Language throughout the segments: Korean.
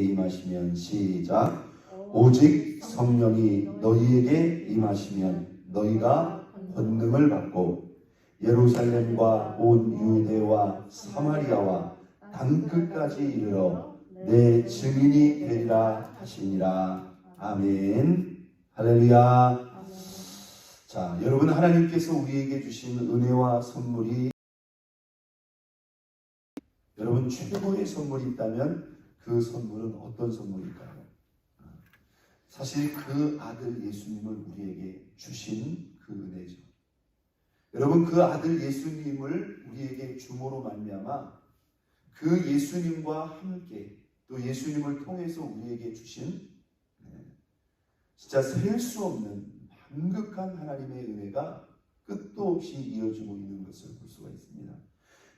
임하시면 시작. 오직 성령이 너희에게 임하시면 너희가 권능을 받고 예루살렘과 온 유대와 사마리아와 땅끝까지 이르러 내 증인이 되리라 하시니라. 아멘. 할렐루야. 자, 여러분, 하나님께서 우리에게 주신 은혜와 선물이, 여러분, 최고의 선물이 있다면 그 선물은 어떤 선물일까요? 사실 그 아들 예수님을 우리에게 주신 그 은혜죠. 여러분, 그 아들 예수님을 우리에게 줌으로 말미암아 그 예수님과 함께 또 예수님을 통해서 우리에게 주신 진짜 셀 수 없는 만극한 하나님의 은혜가 끝도 없이 이어지고 있는 것을 볼 수가 있습니다.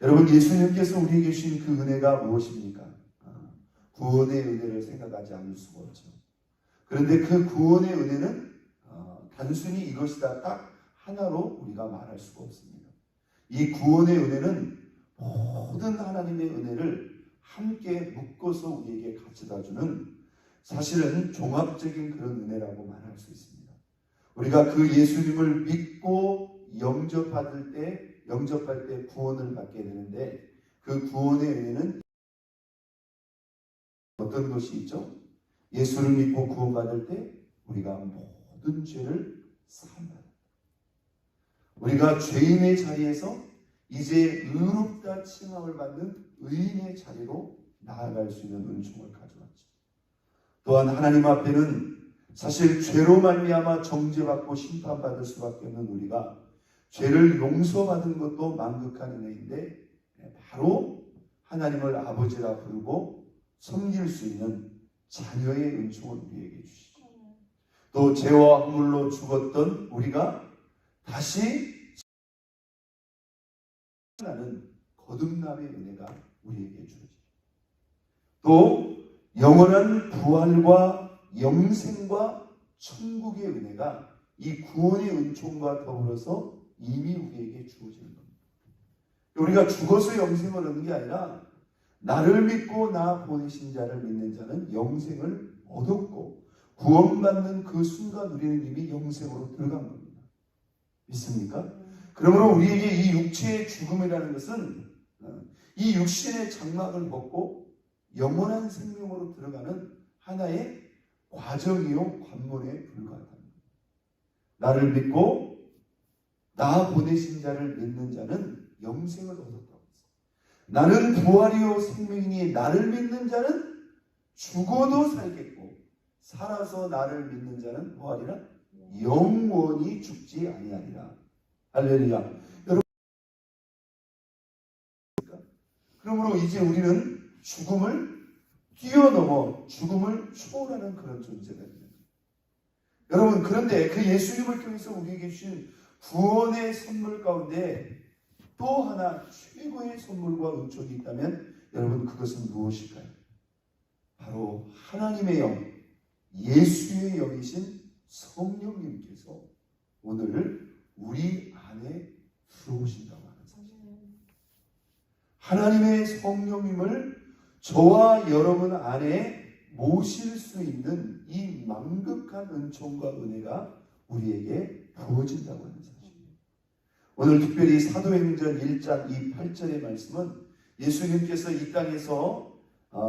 여러분, 예수님께서 우리에게 주신 그 은혜가 무엇입니까? 구원의 은혜를 생각하지 않을 수가 없죠. 그런데 그 구원의 은혜는 단순히 이것이다 딱 하나로 우리가 말할 수가 없습니다. 이 구원의 은혜는 모든 하나님의 은혜를 함께 묶어서 우리에게 가져다주는 사실은 종합적인 그런 은혜라고 말할 수 있습니다. 우리가 그 예수님을 믿고 영접할 때 구원을 받게 되는데 그 구원의 은혜는 어떤 것이 있죠? 예수를 믿고 구원받을 때 우리가 모든 죄를 사함받는다. 우리가 죄인의 자리에서 이제 의롭다 칭함을 받는 의인의 자리로 나아갈 수 있는 은총을 가져왔죠. 또한 하나님 앞에는 사실 죄로 말미암아 정죄받고 심판받을 수밖에 없는 우리가 죄를 용서받은 것도 만극한 은혜인데 바로 하나님을 아버지라 부르고 섬길 수 있는 자녀의 은총을 우리에게 주시죠. 또 죄와 허물로 죽었던 우리가 다시 살아나는 거듭남의 은혜가 우리에게 주어지죠. 또 영원한 부활과 영생과 천국의 은혜가 이 구원의 은총과 더불어서 이미 우리에게 주어지는 겁니다. 우리가 죽어서 영생을 얻는 게 아니라 나를 믿고 나 보내신 자를 믿는 자는 영생을 얻었고 구원받는 그 순간 우리는 이미 영생으로 들어간 겁니다. 믿습니까? 그러므로 우리에게 이 육체의 죽음이라는 것은 이 육신의 장막을 벗고 영원한 생명으로 들어가는 하나의 과정이요 관문에 불과하다. 나를 믿고 나 보내신 자를 믿는 자는 영생을 얻었다고 했어요. 나는 부활이요 생명이니 나를 믿는 자는 죽어도 살겠고 살아서 나를 믿는 자는 부활이라 영원히 죽지 아니하리라. 할렐루야. 여러분, 그러므로 이제 우리는 죽음을 뛰어넘어 죽음을 초월하는 그런 존재가 됩니다. 여러분, 그런데 그 예수님을 통해서 우리에게 주신 구원의 선물 가운데 또 하나 최고의 선물과 은총이 있다면 여러분, 그것은 무엇일까요? 바로 하나님의 영, 예수의 영이신 성령님께서 오늘 우리 안에 들어오신다고 하는 사실입니다. 하나님의 성령님을 저와 여러분 안에 모실 수 있는 이 만극한 은총과 은혜가 우리에게 부어진다고 하는 사실입니다. 오늘 특별히 사도행전 1장 이 8절의 말씀은 예수님께서 이 땅에서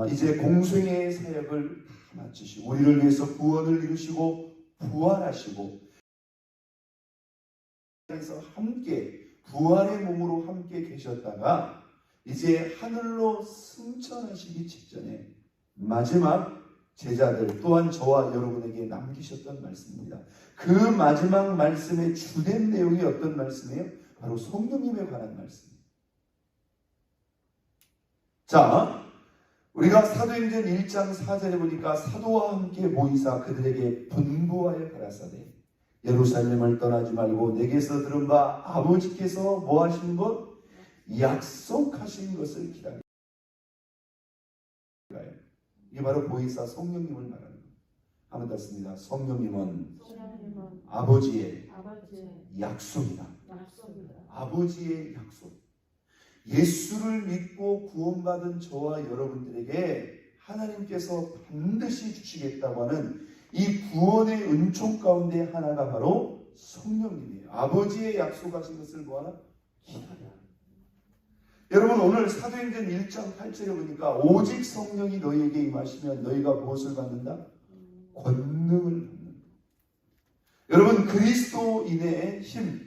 이제 공생의 사역을 다 마치시고 우리를 위해서 구원을 이루시고 부활하시고 그래서 함께 부활의 몸으로 함께 계셨다가 이제 하늘로 승천하시기 직전에 마지막 제자들 또한 저와 여러분에게 남기셨던 말씀입니다. 그 마지막 말씀의 주된 내용이 어떤 말씀이에요? 바로 성령님에 관한 말씀입니다. 자, 우리가 사도행전 1장 4절에 보니까 사도와 함께 모이사 그들에게 분부하여 가라사대 예루살렘을 떠나지 말고 내게서 들은 바 아버지께서 뭐 하신 것? 약속하신 것을 기다리라. 이게 바로 보이사 성령님을 말하는 겁니다. 한번 더 씁니다. 성령님은 아버지의 약속이다. 아버지의 약속. 예수를 믿고 구원받은 저와 여러분들에게 하나님께서 반드시 주시겠다고 하는 이 구원의 은총 가운데 하나가 바로 성령님이에요. 아버지의 약속하신 것을 뭐하나? 기다려. 여러분, 오늘 사도행전 1장 8절에 보니까 오직 성령이 너희에게 임하시면 너희가 무엇을 받는다? 권능을 받는다. 여러분, 그리스도인의 힘,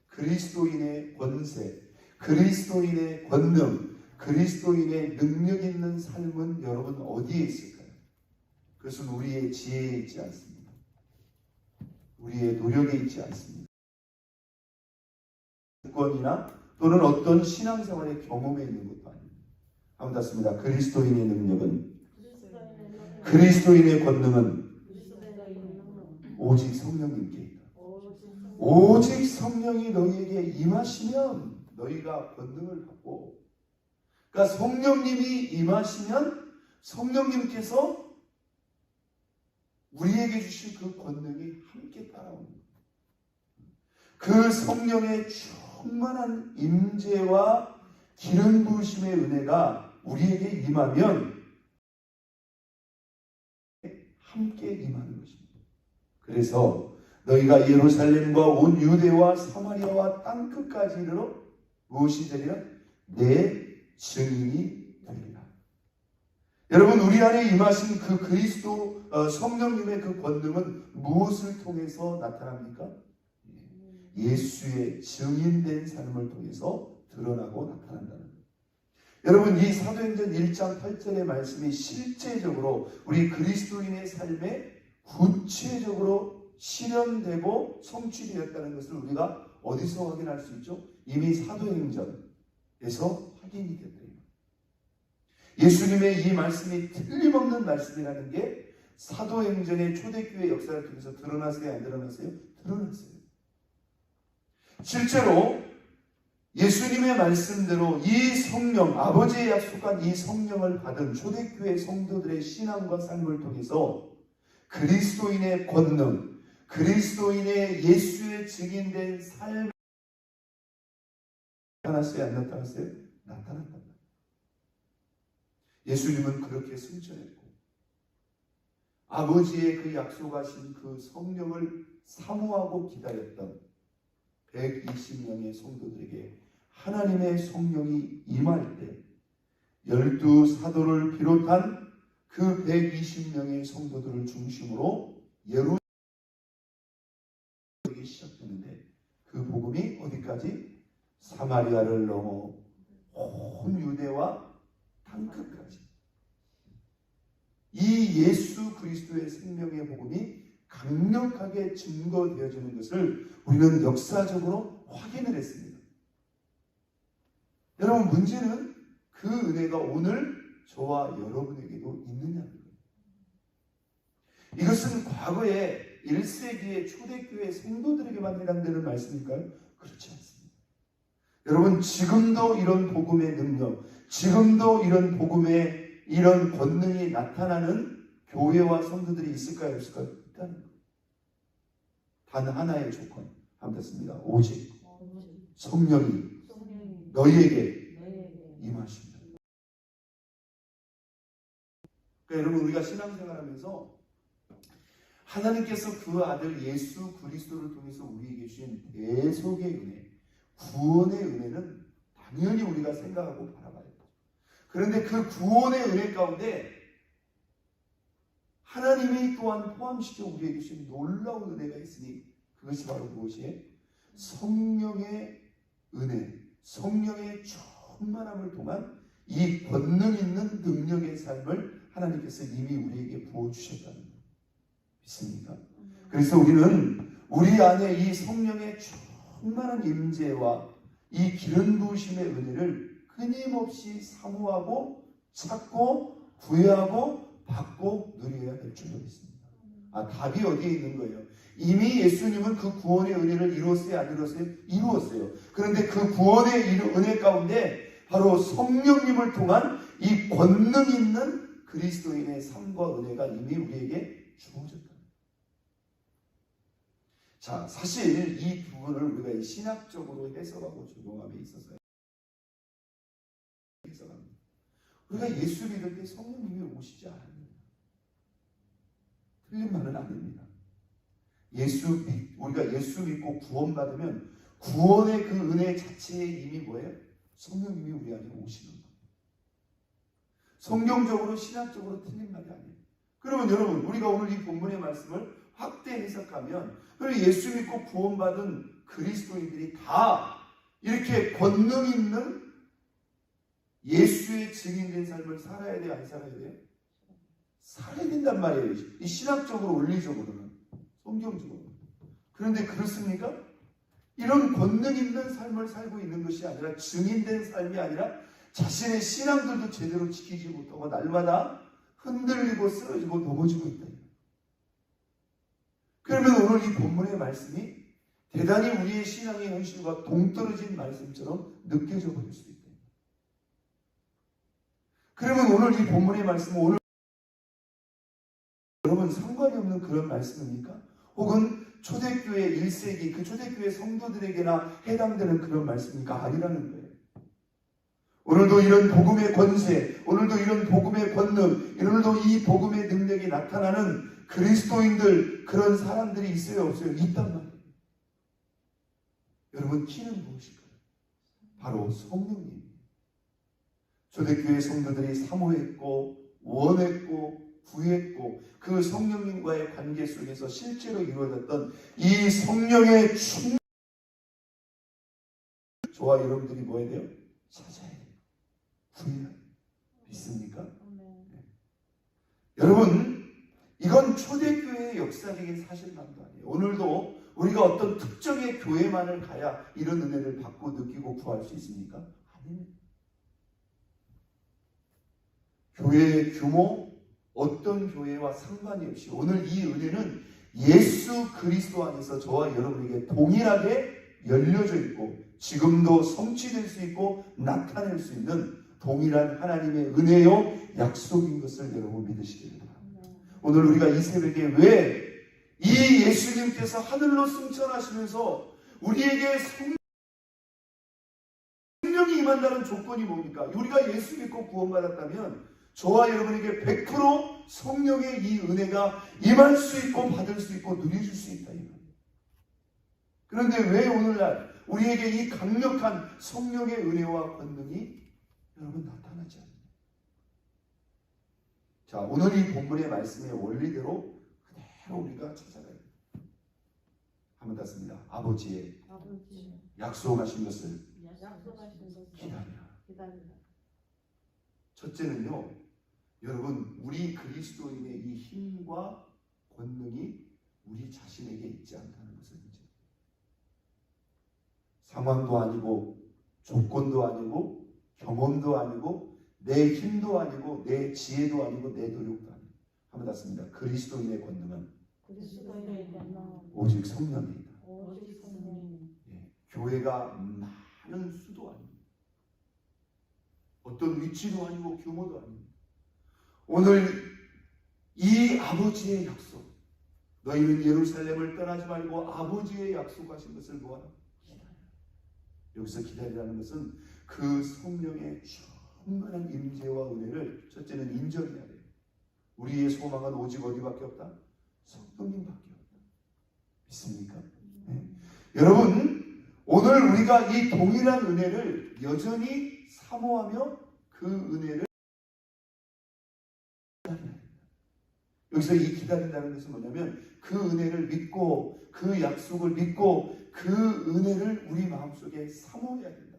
그리스도인의 권세, 그리스도인의 권능, 그리스도인의 능력 있는 삶은 여러분 어디에 있을까요? 그것은 우리의 지혜에 있지 않습니다. 우리의 노력에 있지 않습니다. 주권이나 또는 어떤 신앙생활의 경험에 있는 것도 아닙니다. 한번 닿습니다. 그리스도인의 능력은, 그리스도인의 권능은 오직 성령님께 있다. 오직 성령이 너희에게 임하시면 너희가 권능을 받고, 그러니까 성령님이 임하시면 성령님께서 우리에게 주신 그 권능이 함께 따라오는 거예요. 그 성령의 충만한 임재와 기름 부으심의 은혜가 우리에게 임하면 함께 임하는 것입니다. 그래서 너희가 예루살렘과 온 유대와 사마리아와 땅끝까지 이르러 무엇이 되리라? 내 증인이 되리라. 여러분, 우리 안에 임하신 그 그리스도 성령님의 그 권능은 무엇을 통해서 나타납니까? 예수의 증인된 삶을 통해서 드러나고 나타난다는 거예요. 여러분, 이 사도행전 1장 8절의 말씀이 실제적으로 우리 그리스도인의 삶에 구체적으로 실현되고 성취되었다는 것을 우리가 어디서 확인할 수 있죠? 이미 사도행전에서 확인이 됐다. 예수님의 이 말씀이 틀림없는 말씀이라는 게 사도행전의 초대교회 역사를 통해서 드러났어요? 안 드러났어요? 드러났어요. 실제로 예수님의 말씀대로 이 성령, 아버지의 약속한 이 성령을 받은 초대교회 성도들의 신앙과 삶을 통해서 그리스도인의 권능, 그리스도인의 예수의 증인된 삶이 나타났어요? 안 나타났어요? 나타났다. 예수님은 그렇게 승천했고 아버지의 그 약속하신 그 성령을 사모하고 기다렸던 120명의 성도들에게 하나님의 성령이 임할 때 12사도를 비롯한 그 120명의 성도들을 중심으로 예루살렘이 시작되는데 그 복음이 어디까지? 사마리아를 넘어 온 유대와 땅끝까지 이 예수 그리스도의 생명의 복음이 강력하게 증거되어지는 것을 우리는 역사적으로 확인을 했습니다. 여러분, 문제는 그 은혜가 오늘 저와 여러분에게도 있느냐는 거예요. 이것은 과거에 1세기의 초대교회 성도들에게만 해당되는 말씀일까요? 그렇지 않습니다. 여러분, 지금도 이런 복음의 능력, 지금도 이런 복음의 이런 권능이 나타나는 교회와 성도들이 있을까요? 없을까요? 있다는 거예요. 단 하나의 조건 한번 듣습니다. 오직 성령이 너희에게 임하십니다. 그러니까 여러분, 우리가 신앙생활하면서 하나님께서 그 아들 예수 그리스도를 통해서 우리에게 주신 대속의 은혜, 구원의 은혜는 당연히 우리가 생각하고 바라봐야 돼요. 그런데 그 구원의 은혜 가운데 하나님이 또한 포함시켜 우리에게 주신 놀라운 은혜가 있으니 그것이 바로 무엇이에요? 성령의 은혜, 성령의 충만함을 통한 이 권능 있는 능력의 삶을 하나님께서 이미 우리에게 부어주셨다는 것 믿습니까? 그래서 우리는 우리 안에 이 성령의 충만한 임재와 이 기름 부으심의 은혜를 끊임없이 사모하고 찾고 구해하고 받고 누려야 될 줄로 믿습니다. 답이 어디에 있는 거예요? 이미 예수님은 그 구원의 은혜를 이루었어요? 안 이루었어요? 이루었어요. 그런데 그 구원의 은혜 가운데 바로 성령님을 통한 이 권능 있는 그리스도인의 삶과 은혜가 이미 우리에게 주어졌다. 자, 사실 이 부분을 우리가 신학적으로 해석하고 적용함에 있어서 해석합니다. 우리가 예수 믿을 때 성령님이 오시지 않습니다. 틀린 말은 아닙니다. 우리가 예수 믿고 구원받으면 구원의 그 은혜 자체에 이미 뭐예요? 성령님이 우리 안에 오시는 겁니다. 성경적으로 신학적으로 틀린 말이 아니에요. 그러면 여러분, 우리가 오늘 이 본문의 말씀을 확대 해석하면 예수 믿고 구원받은 그리스도인들이 다 이렇게 권능 있는 예수의 증인된 삶을 살아야 돼요? 안 살아야 돼요? 살아야 된단 말이에요. 이 신학적으로, 원리적으로는, 성경적으로. 그런데 그렇습니까? 이런 권능 있는 삶을 살고 있는 것이 아니라, 증인된 삶이 아니라 자신의 신앙들도 제대로 지키지 못하고 날마다 흔들리고 쓰러지고 넘어지고 있다. 그러면 오늘 이 본문의 말씀이 대단히 우리의 신앙의 현실과 동떨어진 말씀처럼 느껴져 버릴 수 있다. 그러면 오늘 이 본문의 말씀은 오늘 여러분 상관이 없는 그런 말씀입니까? 혹은 초대교회 1세기 그 초대교회 성도들에게나 해당되는 그런 말씀입니까? 아니라는 거예요. 오늘도 이런 복음의 권세, 오늘도 이런 복음의 권능, 오늘도 이 복음의 능력이 나타나는 그리스도인들, 그런 사람들이 있어요? 없어요? 있단 말이에요. 여러분, 키는 무엇일까요? 바로 성령님. 초대교회 성도들이 사모했고 원했고 구했고 그 성령님과의 관계 속에서 실제로 이루어졌던 이 성령의 충 저와 여러분들이 뭐 해야 돼요? 찾아야 돼요. 구해야 돼요. 믿습니까? 네. 여러분, 이건 초대교회의 역사적인 사실만도 아니에요. 오늘도 우리가 어떤 특정의 교회만을 가야 이런 은혜를 받고 느끼고 구할 수 있습니까? 아닙니다. 교회의 규모, 어떤 교회와 상관이 없이 오늘 이 은혜는 예수 그리스도 안에서 저와 여러분에게 동일하게 열려져 있고 지금도 성취될 수 있고 나타낼 수 있는 동일한 하나님의 은혜요 약속인 것을 여러분 믿으시기 바랍니다. 오늘 우리가 이 새벽에 왜 이 예수님께서 하늘로 승천하시면서 우리에게 성령이 임한다는 조건이 뭡니까? 우리가 예수 믿고 구원받았다면 저와 여러분에게 100% 성령의 이 은혜가 임할 수 있고 받을 수 있고 누려줄 수 있다. 그런데 왜 오늘날 우리에게 이 강력한 성령의 은혜와 권능이 여러분 나타나지 않나요? 자, 오늘 이 본문의 말씀의 원리대로 그대로 우리가 찾아가야 돼요. 한번 더 씁니다. 아버지의 약속하신 것을 기다리라. 첫째는요, 여러분, 우리 그리스도인의 이 힘과 권능이 우리 자신에게 있지 않다는 것을 이제 상황도 아니고 조건도 아니고 경험도 아니고 내 힘도 아니고 내 지혜도 아니고 내 노력도 아니고 한번 더 씁니다. 그리스도인의 권능은 오직 성령이다. 예, 교회가 많은 수도 아닙니다. 어떤 위치도 아니고 규모도 아닙니다. 오늘 이 아버지의 약속, 너희는 예루살렘을 떠나지 말고 아버지의 약속하신 것을 뭐하라? 기다려. 여기서 기다리라는 것은 그 성령의 충만한 임재와 은혜를 첫째는 인정해야 돼요. 우리의 소망은 오직 어디밖에 없다? 성령님밖에 없다. 믿습니까? 네. 여러분, 오늘 우리가 이 동일한 은혜를 여전히 사모하며 그 은혜를 여기서 이 기다린다는 것은 뭐냐면 그 은혜를 믿고 그 약속을 믿고 그 은혜를 우리 마음속에 사모해야 된다.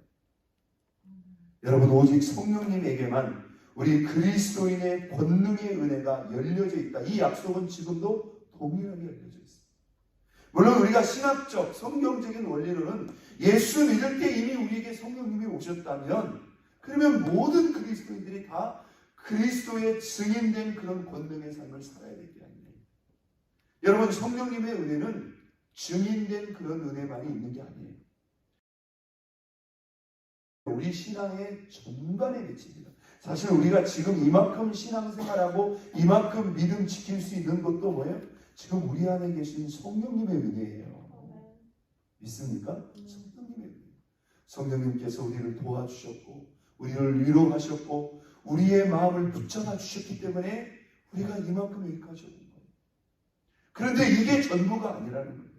여러분, 오직 성령님에게만 우리 그리스도인의 권능의 은혜가 열려져 있다. 이 약속은 지금도 동일하게 열려져 있습니다. 물론 우리가 신학적, 성경적인 원리로는 예수 믿을 때 이미 우리에게 성령님이 오셨다면 그러면 모든 그리스도인들이 다 그리스도의 증인된 그런 권능의 삶을 살아야 될 게 아니에요. 여러분, 성령님의 은혜는 증인된 그런 은혜만이 있는 게 아니에요. 우리 신앙의 전반에 미칩니다. 사실 우리가 지금 이만큼 신앙생활하고 이만큼 믿음 지킬 수 있는 것도 뭐예요? 지금 우리 안에 계신 성령님의 은혜예요. 믿습니까? 성령님의 은혜. 성령님께서 우리를 도와주셨고 우리를 위로하셨고 우리의 마음을 붙잡아 주셨기 때문에 우리가 이만큼 여기까지 온 거예요. 그런데 이게 전부가 아니라는 거예요.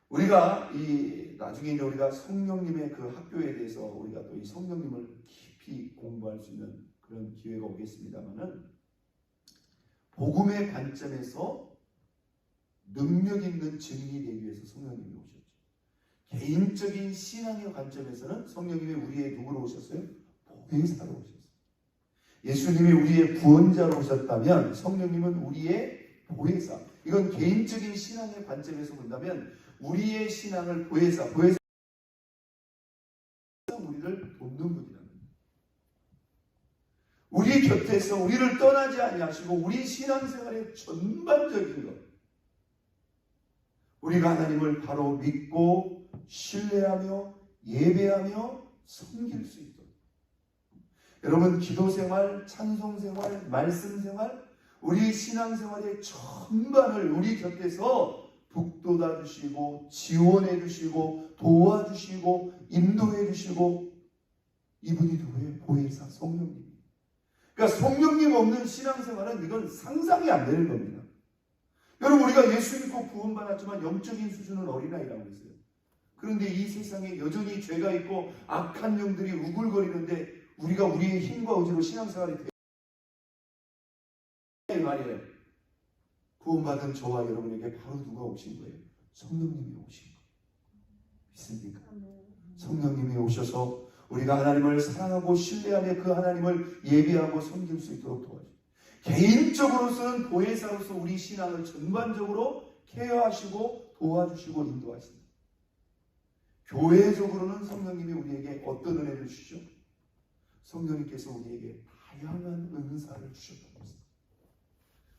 우리가 나중에 이제 우리가 성령님의 그 학교에 대해서 우리가 또 이 성령님을 깊이 공부할 수 있는 그런 기회가 오겠습니다만은, 복음의 관점에서 능력 있는 증인이 되기 위해서 성령님이 오셨죠. 개인적인 신앙의 관점에서는 성령님이 우리의 누구로 오셨어요? 보혜사로 오셨어요. 예수님이 우리의 구원자로 오셨다면 성령님은 우리의 보혜사. 이건 개인적인 신앙의 관점에서 본다면 우리의 신앙을 보혜사 우리를 돕는 분이라는 거예요. 우리 곁에서 우리를 떠나지 아니하시고 우리 신앙생활의 전반적인 것, 우리가 하나님을 바로 믿고 신뢰하며 예배하며 섬길 수 있도록, 여러분 기도생활, 찬송생활, 말씀생활, 우리 신앙생활의 전반을 우리 곁에서 북돋아 주시고 지원해 주시고 도와주시고 인도해 주시고, 이분이 누구예요? 보혜사 성령님. 그러니까 성령님 없는 신앙생활은 이건 상상이 안 되는 겁니다. 여러분, 우리가 예수 믿고 구원받았지만 영적인 수준은 어린아이라고 했어요. 그런데 이 세상에 여전히 죄가 있고 악한 영들이 우글거리는데 우리가 우리의 힘과 의지로 신앙생활이 돼야 말이에요. 구원받은 저와 여러분에게 바로 누가 오신 거예요? 성령님이 오신 거예요. 믿습니까? 성령님이 오셔서 우리가 하나님을 사랑하고 신뢰하며 그 하나님을 예배하고 섬길 수 있도록 도와줘요. 개인적으로서는 보혜사로서 우리 신앙을 전반적으로 케어하시고 도와주시고 인도하십니다. 교회적으로는 성령님이 우리에게 어떤 은혜를 주시죠? 성령님께서 우리에게 다양한 은사를 주셨다고 했습니다.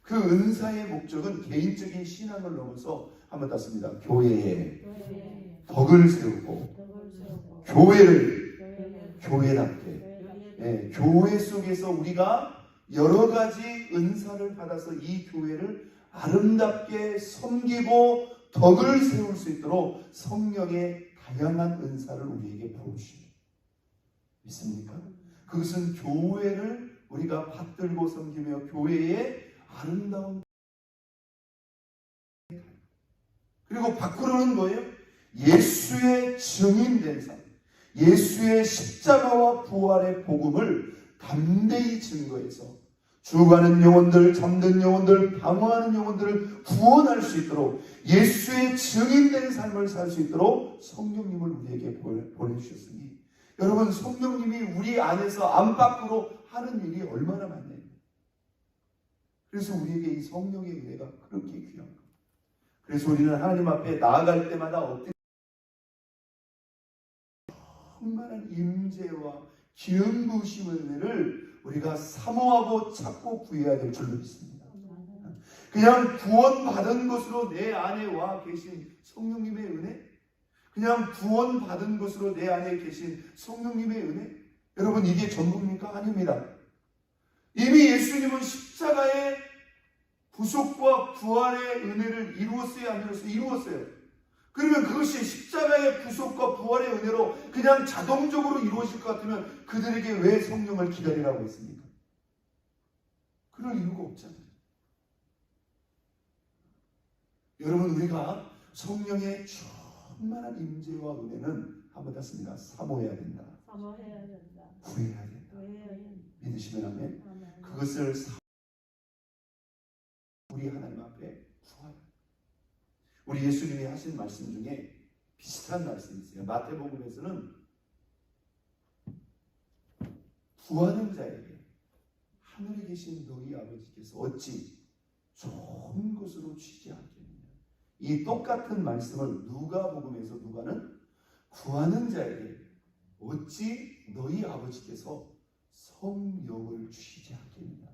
그 은사의 목적은 개인적인 신앙을 넘어서 한번 땄습니다. 교회에 덕을 세우고 교회를 교회답게, 교회 속에서 우리가 여러 가지 은사를 받아서 이 교회를 아름답게 섬기고 덕을 세울 수 있도록 성령의 다양한 은사를 우리에게 부어주십니다. 믿습니까? 그것은 교회를 우리가 받들고 섬기며 교회의 아름다운, 그리고 밖으로는 뭐예요? 예수의 증인된 삶, 예수의 십자가와 부활의 복음을 담대히 증거해서 죽어가는 영혼들, 잠든 영혼들, 방황하는 영혼들을 구원할 수 있도록 예수의 증인된 삶을 살 수 있도록 성령님을 우리에게 보내주셨으니, 여러분, 성령님이 우리 안에서 안팎으로 하는 일이 얼마나 많나요? 그래서 우리에게 이 성령의 은혜가 그렇게 귀한 겁니다. 그래서 우리는 하나님 앞에 나아갈 때마다 어떻게 충만한 임재와 기름 부으심의 은혜를 우리가 사모하고 찾고 구해야 될 줄로 믿습니다. 그냥 구원받은 것으로 내 안에 와 계신 성령님의 은혜, 그냥 구원받은 것으로 내 안에 계신 성령님의 은혜, 여러분, 이게 전부입니까? 아닙니다. 이미 예수님은 십자가의 구속과 부활의 은혜를 이루었어요, 안 이루었어요? 이루었어요. 그러면 그것이 십자가의 구속과 부활의 은혜로 그냥 자동적으로 이루어질 것 같으면 그들에게 왜 성령을 기다리라고 했습니까? 그럴 이유가 없잖아요. 여러분, 우리가 성령의 충만한 임재와 은혜는 한번 땄습니다. 사모해야 된다. 구해야 된다. 믿으시면 아멘. 그것을 우리 하나님 앞에 구하라. 우리 예수님이 하신 말씀 중에 비슷한 말씀이 있어요. 마태복음에서는 구하는 자에게 하늘에 계신 너희 아버지께서 어찌 좋은 것으로 주지 않겠느냐. 이 똑같은 말씀을 누가복음에서 누가는 구하는 자에게 어찌 너희 아버지께서 성령을 주시지 않겠느냐.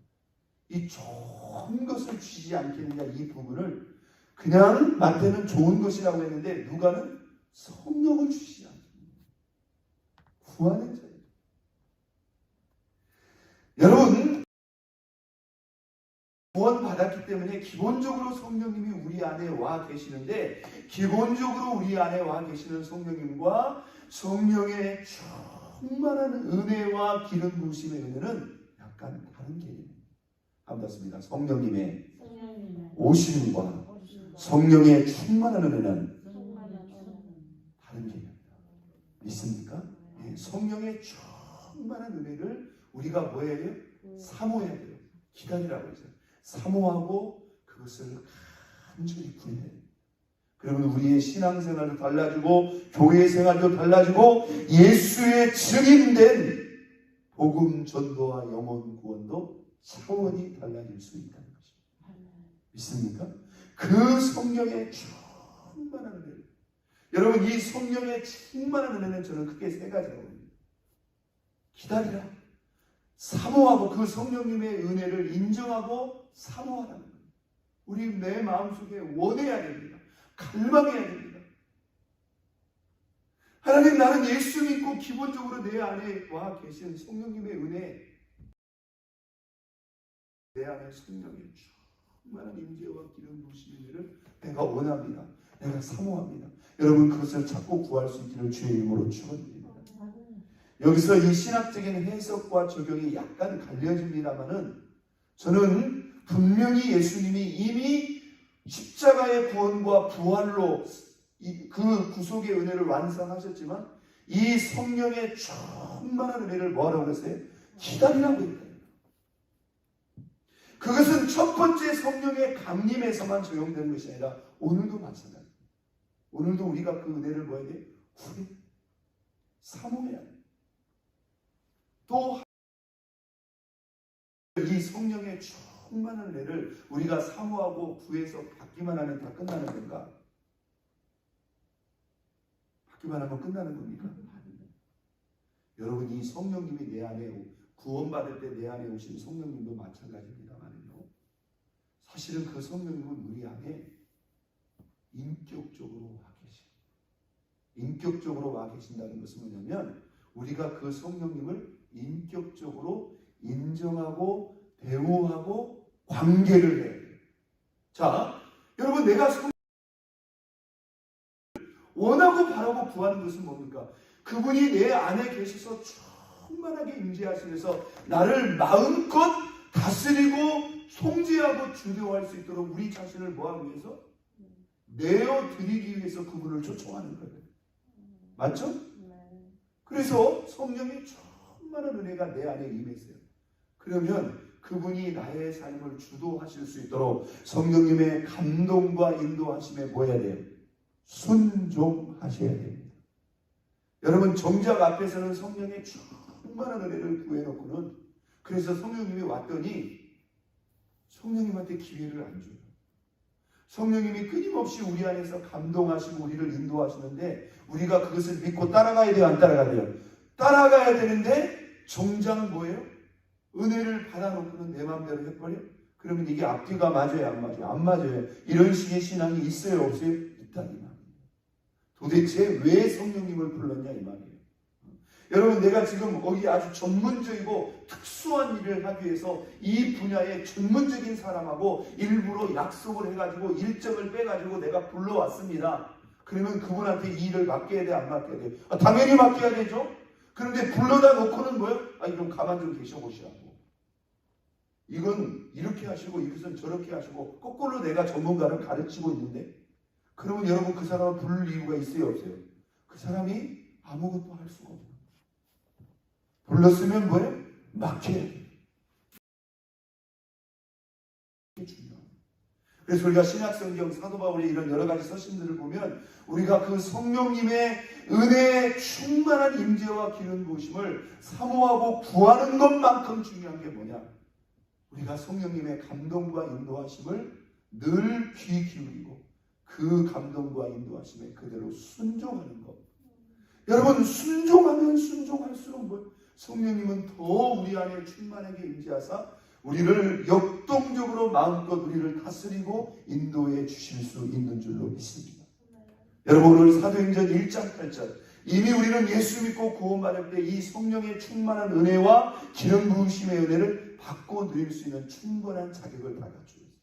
이 좋은 것을 주시지 않겠느냐, 이 부분을 그냥 마태는 좋은 것이라고 했는데 누가는 성령을 주시지 않겠느냐. 구하는 자예요. 여러분, 구원받았기 때문에 기본적으로 성령님이 우리 안에 와 계시는데, 기본적으로 우리 안에 와 계시는 성령님과 성령의 충만한 은혜와 기름 부으심의 은혜는 약간 다른 개념입니다. 한번 성령님의 오심과 성령의 충만한 은혜는 다른 개념입니다. 믿습니까? 네, 성령의 충만한 은혜를 우리가 뭐 해야 돼요? 사모해야 돼요. 기다리라고 했어요. 사모하고 그것을 간절히 구해야 돼요. 그러면 우리의 신앙생활도 달라지고 교회 생활도 달라지고 예수의 증인된 복음 전도와 영혼 구원도 차원이 달라질 수 있다는 것입니다. 믿습니까? 그 성령의 충만한 은혜. 여러분, 이 성령의 충만한 은혜는 저는 크게 세 가지라고 봅니다. 기다리라. 사모하고 그 성령님의 은혜를 인정하고 사모하라는 거예요. 우리 내 마음속에 원해야 됩니다. 갈망해야 됩니다. 하나님, 나는 예수 믿고 기본적으로 내 안에 와 계신 성령님의 은혜, 내 안에 성령의 충만한 임재와 기름 부으심의 은혜를 내가 원합니다. 내가 사모합니다. 여러분, 그것을 찾고 구할 수 있기를 주의 이름으로 축원드립니다. 여기서 이 신학적인 해석과 적용이 약간 갈려집니다만은 저는 분명히 예수님이 이미 십자가의 구원과 부활로 그 구속의 은혜를 완성하셨지만 이 성령의 충만한 은혜를 뭐라고 했어요? 기다리라고 했어요. 그것은 첫 번째 성령의 강림에서만 적용되는 것이 아니라 오늘도 마찬가지입니다. 오늘도 우리가 그 은혜를 뭐 해야 돼요? 구해 사모해야 돼요. 또 이 성령의 충만한 은혜를 우리가 사모하고 구해서 받기만 하면 다 끝나는 건가? 받기만 하면 끝나는 겁니까? 여러분, 이 성령님이 내 안에 구원받을 때 내 안에 오신 성령님도 마찬가지입니다만요. 사실은 그 성령님은 우리 안에 인격적으로 와 계십니다. 인격적으로 와 계신다는 것은 뭐냐면 우리가 그 성령님을 인격적으로 인정하고 대우하고 관계를 해야 돼요. 자, 여러분, 내가 원하고 바라고 구하는 것은 뭡니까? 그분이 내 안에 계셔서 충만하게 임재하시면서 나를 마음껏 다스리고 통제하고 주도할 수 있도록 우리 자신을 뭐하기 위해서? 내어드리기 위해서 그분을 초청하는 거예요. 맞죠? 그래서 성령의 충만한 은혜가 내 안에 임했어요. 그러면 그분이 나의 삶을 주도하실 수 있도록 성령님의 감동과 인도하심에 뭐 해야 돼요? 순종하셔야 됩니다. 여러분, 정작 앞에서는 성령의 충만한 은혜를 구해놓고는 그래서 성령님이 왔더니 성령님한테 기회를 안 줘요. 성령님이 끊임없이 우리 안에서 감동하시고 우리를 인도하시는데 우리가 그것을 믿고 따라가야 돼요? 안 따라가야 돼요? 따라가야 되는데 정작 뭐예요? 은혜를 받아놓고는 내 마음대로 해버려? 그러면 이게 앞뒤가 맞아요? 안 맞아요? 안 맞아요. 이런 식의 신앙이 있어요? 없어요? 있다 이 말이에요. 도대체 왜 성령님을 불렀냐 이 말이에요. 여러분, 내가 지금 거기 아주 전문적이고 특수한 일을 하기 위해서 이 분야의 전문적인 사람하고 일부러 약속을 해가지고 일정을 빼가지고 내가 불러왔습니다. 그러면 그분한테 이 일을 맡겨야 돼? 안 맡겨야 돼? 당연히 맡겨야 되죠. 그런데 불러다 놓고는 뭐예요? 좀 가만 좀 계셔보시라고. 이건 이렇게 하시고 이것은 저렇게 하시고 거꾸로 내가 전문가를 가르치고 있는데 그러면 여러분, 그 사람을 부를 이유가 있어요? 없어요? 그 사람이 아무것도 할 수가 없어요. 불렀으면 뭐예요? 맡겨야 돼요. 이게 중요합니다. 그래서 우리가 신약성경 사도 바울의 이런 여러 가지 서신들을 보면 우리가 그 성령님의 은혜의 충만한 임재와 기름 부으심을 사모하고 구하는 것만큼 중요한 게 뭐냐? 우리가 성령님의 감동과 인도하심을 늘 귀 기울이고 그 감동과 인도하심에 그대로 순종하는 것. 여러분, 순종하면 순종할수록 뭐예요? 성령님은 더 우리 안에 충만하게 임재하사 우리를 역동적으로 마음껏 우리를 다스리고 인도해 주실 수 있는 줄로 믿습니다. 여러분, 오늘 사도행전 1장 8절 이미 우리는 예수 믿고 구원받을 때 이 성령의 충만한 은혜와 기름 부으심의 은혜를 받고 누릴 수 있는 충분한 자격을 다 갖추고 있습니다.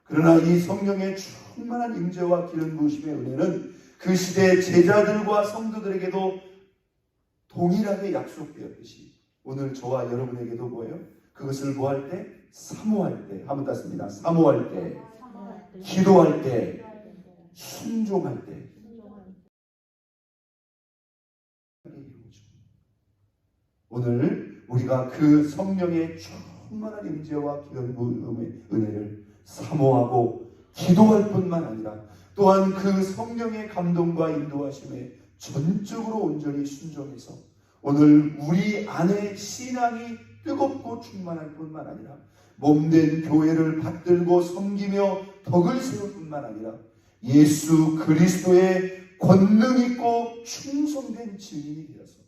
그러나 이 성령의 충만한 임재와 기름 부으심의 은혜는 그 시대의 제자들과 성도들에게도 동일하게 약속되었듯이 오늘 저와 여러분에게도 뭐예요? 그것을 뭐 할 때? 사모할 때. 한번 땄습니다. 사모할 때, 기도할 때, 순종할 때 오늘 우리가 그 성령의 충만한 임재와 기름부음의 은혜를 사모하고 기도할 뿐만 아니라 또한 그 성령의 감동과 인도하심에 전적으로 온전히 순종해서 오늘 우리 안에 신앙이 뜨겁고 충만할 뿐만 아니라 몸된 교회를 받들고 섬기며 덕을 세울 뿐만 아니라 예수 그리스도의 권능 있고 충성된 증인이 되어서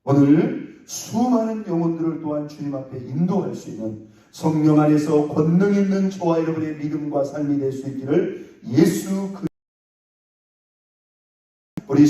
오늘 수많은 영혼들을 또한 주님 앞에 인도할 수 있는 성령 안에서 권능 있는 저와 여러분의 믿음과 삶이 될 수 있기를 예수 그리스도 우리